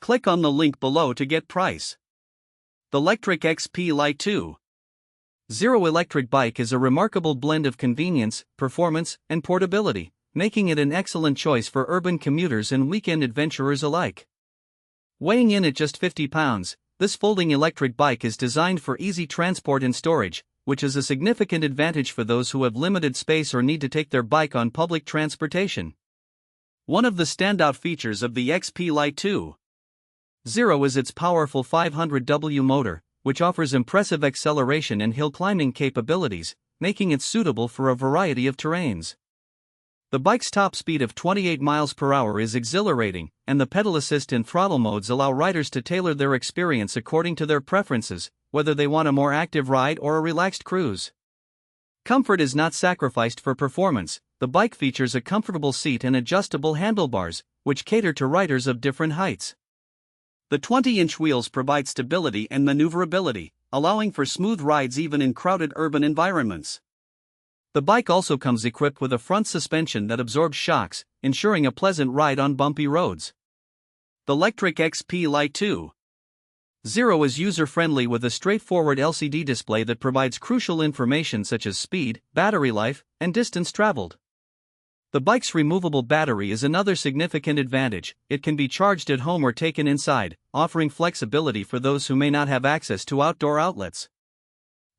Click on the link below to get price. The LECTRIC XP Lite 2.0 electric bike is a remarkable blend of convenience, performance, and portability, making it an excellent choice for urban commuters and weekend adventurers alike. Weighing in at just 50 pounds, this folding electric bike is designed for easy transport and storage, which is a significant advantage for those who have limited space or need to take their bike on public transportation. One of the standout features of the XP Lite 2.0 is its powerful 500W motor, which offers impressive acceleration and hill climbing capabilities, making it suitable for a variety of terrains. The bike's top speed of 28 miles per hour is exhilarating, and the pedal assist and throttle modes allow riders to tailor their experience according to their preferences, whether they want a more active ride or a relaxed cruise. Comfort is not sacrificed for performance. The bike features a comfortable seat and adjustable handlebars, which cater to riders of different heights. The 20-inch wheels provide stability and maneuverability, allowing for smooth rides even in crowded urban environments. The bike also comes equipped with a front suspension that absorbs shocks, ensuring a pleasant ride on bumpy roads. The LECTRIC XP Lite 2.0 is user-friendly with a straightforward LCD display that provides crucial information such as speed, battery life, and distance traveled. The bike's removable battery is another significant advantage. It can be charged at home or taken inside, offering flexibility for those who may not have access to outdoor outlets.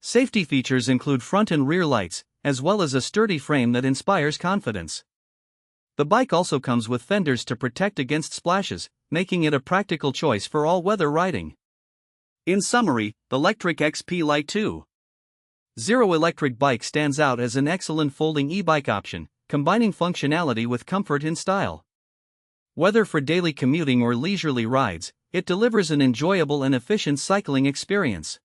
Safety features include front and rear lights, as well as a sturdy frame that inspires confidence. The bike also comes with fenders to protect against splashes, making it a practical choice for all-weather riding. In summary, the LECTRIC XP Lite 2.0 electric bike stands out as an excellent folding e-bike option, combining functionality with comfort and style. Whether for daily commuting or leisurely rides, it delivers an enjoyable and efficient cycling experience.